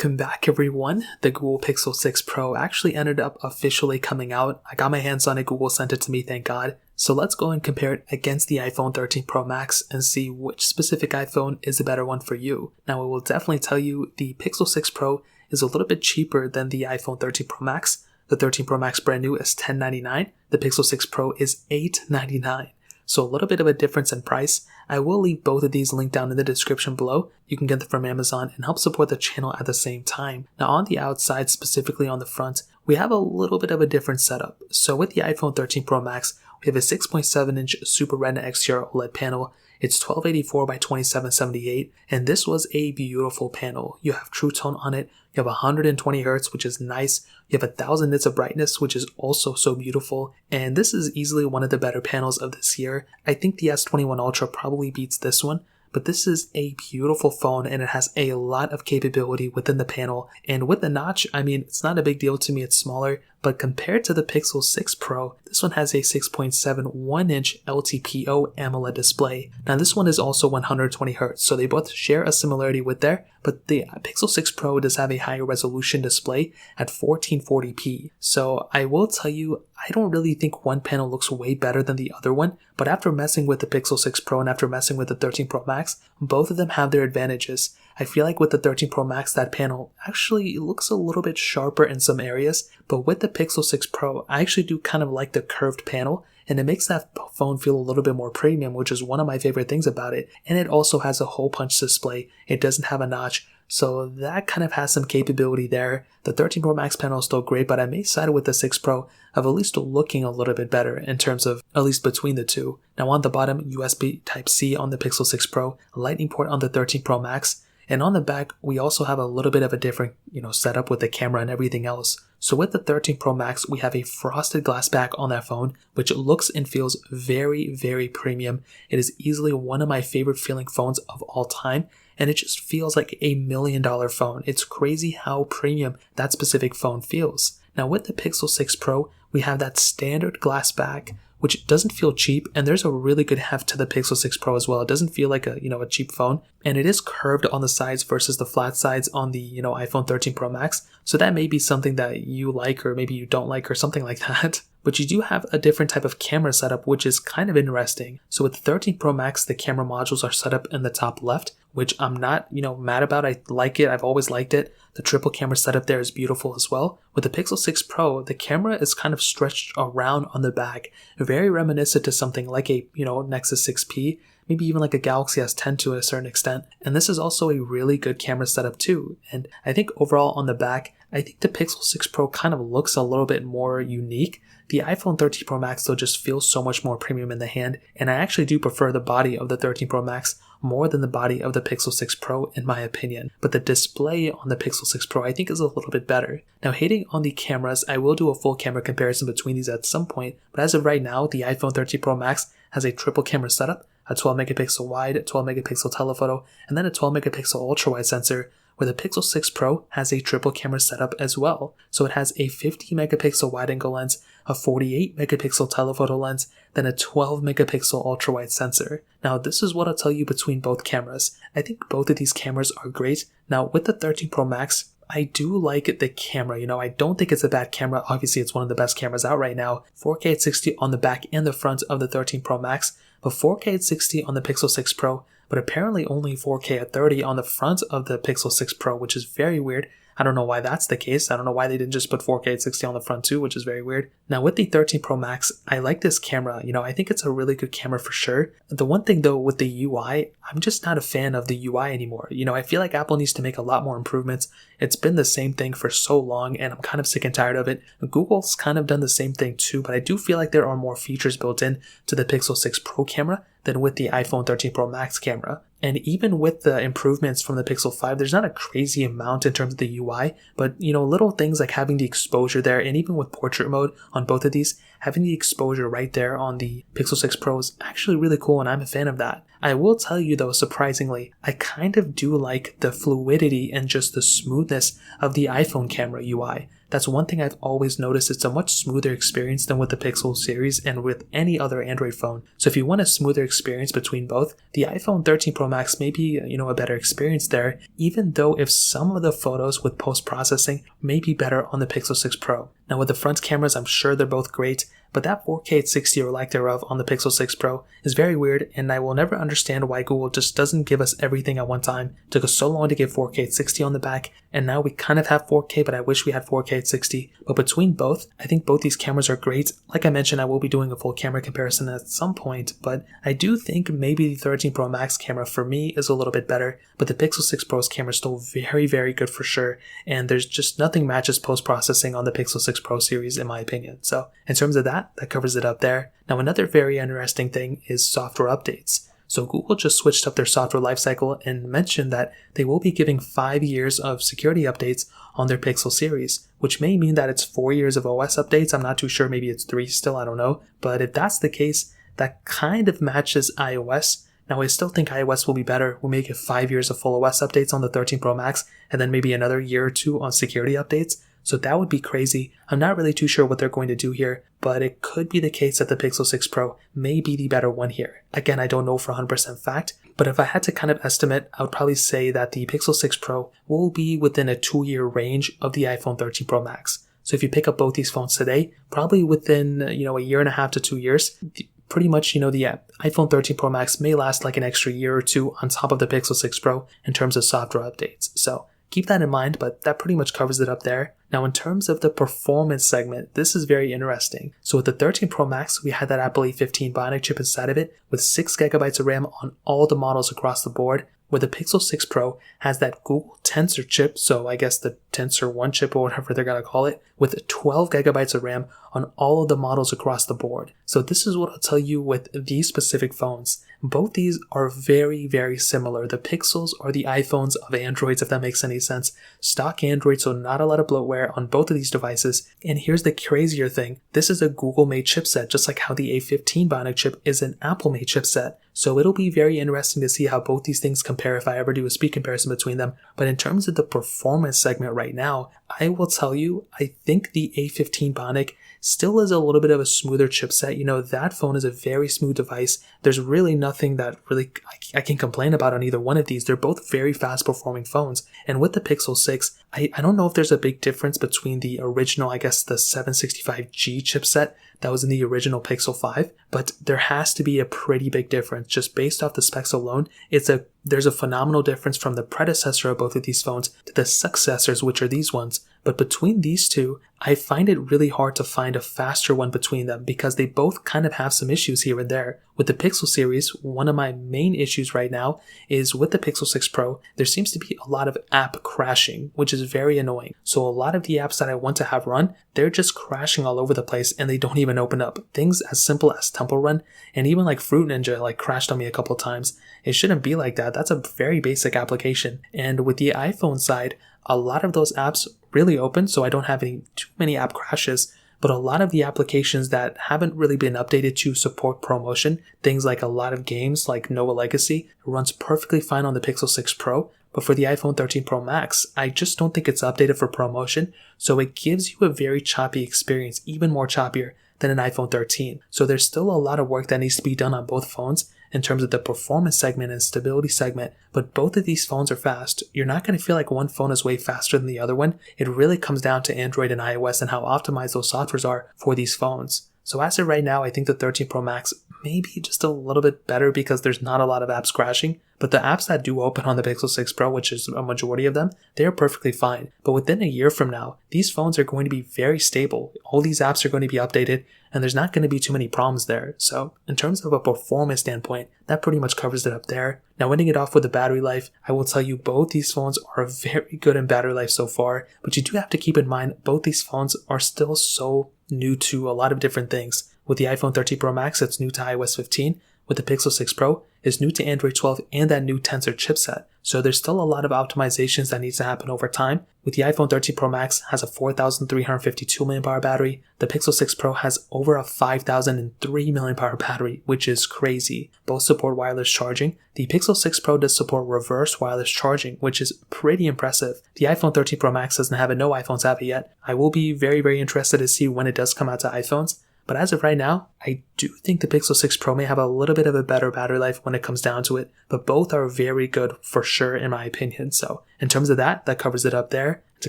Welcome back everyone. The Google Pixel 6 Pro actually ended up officially coming out. I got my hands on it, Google sent it to me, thank God. So let's go and compare it against the iPhone 13 Pro Max and see which specific iPhone is the better one for you. Now, I will definitely tell you the Pixel 6 Pro is a little bit cheaper than the iPhone 13 Pro Max. The 13 Pro Max brand new is $1099. The Pixel 6 Pro is $899. So a little bit of a difference in price. I will leave both of these linked down in the description below. You can get them from Amazon and help support the channel at the same time. Now on the outside, specifically on the front, we have a little bit of a different setup. So with the iPhone 13 Pro Max, we have a 6.7-inch Super Retina XDR OLED panel. It's 1284 by 2778, and this was a beautiful panel. You have True Tone on it, you have 120 Hz, which is nice, you have 1000 nits of brightness, which is also so beautiful, and this is easily one of the better panels of this year. I think the S21 Ultra probably beats this one, but this is a beautiful phone and it has a lot of capability within the panel. And with the notch, I mean, it's not a big deal to me, it's smaller, but compared to the Pixel 6 Pro, this one has a 6.71-inch LTPO AMOLED display. Now this one is also 120 Hz, so they both share a similarity with there, but the Pixel 6 Pro does have a higher resolution display at 1440p. So I will tell you, I don't really think one panel looks way better than the other one, but after messing with the Pixel 6 Pro and after messing with the 13 Pro Max, both of them have their advantages. I feel like with the 13 Pro Max, that panel actually looks a little bit sharper in some areas, but with the Pixel 6 Pro, I actually do kind of like the curved panel, and it makes that phone feel a little bit more premium, which is one of my favorite things about it. And it also has a hole punch display. It doesn't have a notch, so that kind of has some capability there. The 13 Pro Max panel is still great, but I may side with the 6 Pro of at least looking a little bit better in terms of at least between the two. Now on the bottom, USB Type-C on the Pixel 6 Pro, Lightning port on the 13 Pro Max. And on the back, we also have a little bit of a different, setup with the camera and everything else. So with the 13 Pro Max, we have a frosted glass back on that phone, which looks and feels very, very premium. It is easily one of my favorite feeling phones of all time, and it just feels like $1 million phone. It's crazy how premium that specific phone feels. Now with the Pixel 6 Pro, we have that standard glass back, which doesn't feel cheap, and there's a really good heft to the Pixel 6 Pro as well. It doesn't feel like a cheap phone, and it is curved on the sides versus the flat sides on the iPhone 13 Pro Max. So that may be something that you like or maybe you don't like or something like that. But you do have a different type of camera setup, which is kind of interesting. So with the 13 Pro Max, the camera modules are set up in the top left, which I'm not, mad about. I like it. I've always liked it. The triple camera setup there is beautiful as well. With the Pixel 6 Pro, the camera is kind of stretched around on the back, very reminiscent to something like a, Nexus 6P, maybe even like a Galaxy S10 to a certain extent. And this is also a really good camera setup too. And I think overall on the back, I think the Pixel 6 Pro kind of looks a little bit more unique. The iPhone 13 Pro Max though just feels so much more premium in the hand, and I actually do prefer the body of the 13 Pro Max more than the body of the Pixel 6 Pro in my opinion. But the display on the Pixel 6 Pro I think is a little bit better. Now hating on the cameras, I will do a full camera comparison between these at some point, but as of right now, the iPhone 13 Pro Max has a triple camera setup, a 12 megapixel wide, a 12 megapixel telephoto, and then a 12 megapixel ultra wide sensor, where the Pixel 6 Pro has a triple camera setup as well. So it has a 50 megapixel wide angle lens, a 48 megapixel telephoto lens, then a 12 megapixel ultra wide sensor. Now this is what I'll tell you between both cameras. I think both of these cameras are great. Now with the 13 Pro Max, I do like the camera. I don't think it's a bad camera. Obviously, it's one of the best cameras out right now. 4K at 60 on the back and the front of the 13 Pro Max, but 4K at 60 on the Pixel 6 Pro, but apparently only 4K at 30 on the front of the Pixel 6 Pro, which is very weird. I don't know why that's the case. I don't know why they didn't just put 4K at 60 on the front too, which is very weird. Now with the 13 Pro Max, I like this camera. I think it's a really good camera for sure. The one thing though with the UI, I'm just not a fan of the UI anymore. I feel like Apple needs to make a lot more improvements. It's been the same thing for so long and I'm kind of sick and tired of it. Google's kind of done the same thing too, but I do feel like there are more features built in to the Pixel 6 Pro camera than with the iPhone 13 Pro Max camera. And even with the improvements from the Pixel 5, there's not a crazy amount in terms of the UI, but little things like having the exposure there, and even with portrait mode on both of these, having the exposure right there on the Pixel 6 Pro is actually really cool, and I'm a fan of that. I will tell you though, surprisingly, I kind of do like the fluidity and just the smoothness of the iPhone camera UI. That's one thing I've always noticed. It's a much smoother experience than with the Pixel series and with any other Android phone. So if you want a smoother experience between both, the iPhone 13 Pro Max may be, a better experience there, even though if some of the photos with post-processing may be better on the Pixel 6 Pro. Now with the front cameras, I'm sure they're both great, but that 4K at 60 or lack thereof on the Pixel 6 Pro is very weird, and I will never understand why Google just doesn't give us everything at one time. It took us so long to get 4K at 60 on the back, and now we kind of have 4K, but I wish we had 4K at 60. But between both, I think both these cameras are great. Like I mentioned, I will be doing a full camera comparison at some point, but I do think maybe the 13 Pro Max camera for me is a little bit better, but the Pixel 6 Pro's camera is still very, very good for sure, and there's just nothing matches post-processing on the Pixel 6 Pro series in my opinion. So in terms of that covers it up there. Now another very interesting thing is software updates. So Google just switched up their software lifecycle and mentioned that they will be giving 5 years of security updates on their Pixel series, which may mean that it's 4 years of OS updates. I'm not too sure, maybe it's 3 still, I don't know. But if that's the case, that kind of matches iOS. Now I still think iOS will be better. We'll make it 5 years of full OS updates on the 13 Pro Max and then maybe another year or two on security updates. So that would be crazy. I'm not really too sure what they're going to do here, but it could be the case that the Pixel 6 Pro may be the better one here. Again, I don't know for 100% fact, but if I had to kind of estimate, I would probably say that the Pixel 6 Pro will be within a 2-year range of the iPhone 13 Pro Max. So if you pick up both these phones today, probably within, a year and a half to 2 years, pretty much, the iPhone 13 Pro Max may last like an extra year or two on top of the Pixel 6 Pro in terms of software updates. So keep that in mind, but that pretty much covers it up there. Now, in terms of the performance segment, this is very interesting. So with the 13 Pro Max, we had that Apple A15 Bionic chip inside of it with 6GB of RAM on all the models across the board, where the Pixel 6 Pro has that Google Tensor chip, so I guess the Tensor 1 chip or whatever they're going to call it, with 12GB of RAM on all of the models across the board. So this is what I'll tell you with these specific phones. Both these are very, very similar. The Pixels are the iPhones of Androids, if that makes any sense. Stock Android, so not a lot of bloatware on both of these devices. And here's the crazier thing. This is a Google-made chipset, just like how the A15 Bionic chip is an Apple-made chipset. So it'll be very interesting to see how both these things compare if I ever do a speed comparison between them. But in terms of the performance segment right now, I will tell you, I think the A15 Bionic still is a little bit of a smoother chipset. That phone is a very smooth device. There's really nothing that really I can complain about on either one of these. They're both very fast performing phones. And with the Pixel 6, I don't know if there's a big difference between the original, I guess the 765G chipset that was in the original Pixel 5, but there has to be a pretty big difference. Just based off the specs alone, there's a phenomenal difference from the predecessor of both of these phones to the successors, which are these ones. But between these two, I find it really hard to find a faster one between them because they both kind of have some issues here and there. With the Pixel series, one of my main issues right now is with the Pixel 6 Pro, there seems to be a lot of app crashing, which is very annoying. So a lot of the apps that I want to have run, they're just crashing all over the place and they don't even open up. Things as simple as Temple Run and even like Fruit Ninja crashed on me a couple of times. It shouldn't be like that. That's a very basic application. And with the iPhone side, a lot of those apps really open, so I don't have too many app crashes, but a lot of the applications that haven't really been updated to support ProMotion, things like a lot of games like Nova Legacy, runs perfectly fine on the Pixel 6 Pro, but for the iPhone 13 Pro Max, I just don't think it's updated for ProMotion, so it gives you a very choppy experience, even more choppier than an iPhone 13. So there's still a lot of work that needs to be done on both phones in terms of the performance segment and stability segment, but both of these phones are fast. You're not going to feel like one phone is way faster than the other one. It really comes down to Android and iOS and how optimized those softwares are for these phones. So as of right now, I think the 13 Pro Max may be just a little bit better because there's not a lot of apps crashing, but the apps that do open on the Pixel 6 Pro, which is a majority of them, they are perfectly fine. But within a year from now, these phones are going to be very stable. All these apps are going to be updated, and there's not going to be too many problems there. So in terms of a performance standpoint, that pretty much covers it up there. Now ending it off with the battery life, I will tell you both these phones are very good in battery life so far, but you do have to keep in mind both these phones are still so new to a lot of different things. With the iPhone 13 Pro Max, it's new to iOS 15. with the Pixel 6 Pro is new to Android 12 and that new Tensor chipset, so there's still a lot of optimizations that needs to happen over time. With the iPhone 13 Pro Max has a 4,352 mAh battery, the Pixel 6 Pro has over a 5,003 mAh battery, which is crazy. Both support wireless charging. The Pixel 6 Pro does support reverse wireless charging, which is pretty impressive. The iPhone 13 Pro Max doesn't have it, no iPhones have it yet. I will be very interested to see when it does come out to iPhones. But as of right now, I do think the Pixel 6 Pro may have a little bit of a better battery life when it comes down to it, but both are very good for sure in my opinion. So in terms of that covers it up there. To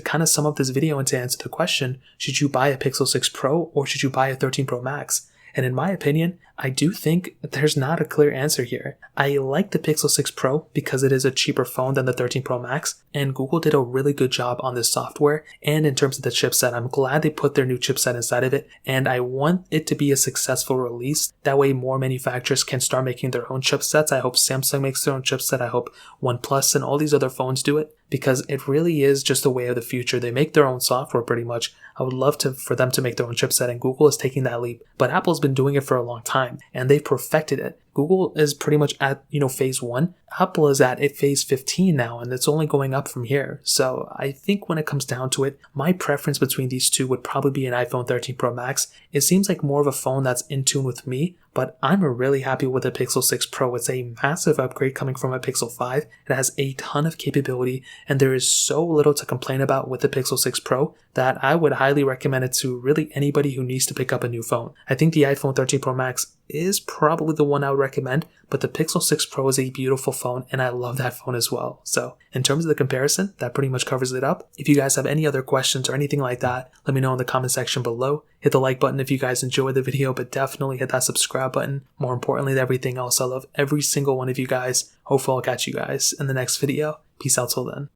kind of sum up this video and to answer the question, should you buy a Pixel 6 Pro or should you buy a 13 Pro Max? And in my opinion, I do think there's not a clear answer here. I like the Pixel 6 Pro because it is a cheaper phone than the 13 Pro Max, and Google did a really good job on this software. And in terms of the chipset, I'm glad they put their new chipset inside of it, and I want it to be a successful release. That way more manufacturers can start making their own chipsets. I hope Samsung makes their own chipset. I hope OnePlus and all these other phones do it, because it really is just the way of the future. They make their own software pretty much. I would love for them to make their own chipset, and Google is taking that leap. But Apple's been doing it for a long time, and they've perfected it. Google is pretty much at, phase 1. Apple is at phase 15 now, and it's only going up from here. So I think when it comes down to it, my preference between these two would probably be an iPhone 13 Pro Max. It seems like more of a phone that's in tune with me, but I'm really happy with the Pixel 6 Pro. It's a massive upgrade coming from a Pixel 5. It has a ton of capability, and there is so little to complain about with the Pixel 6 Pro that I would highly recommend it to really anybody who needs to pick up a new phone. I think the iPhone 13 Pro Max is probably the one I would recommend, but the Pixel 6 Pro is a beautiful phone, and I love that phone as well. So in terms of the comparison, that pretty much covers it up. If you guys have any other questions or anything like that, let me know in the comment section below. Hit the like button if you guys enjoyed the video, but definitely hit that subscribe button. More importantly than everything else, I love every single one of you guys. Hopefully I'll catch you guys in the next video. Peace out till then.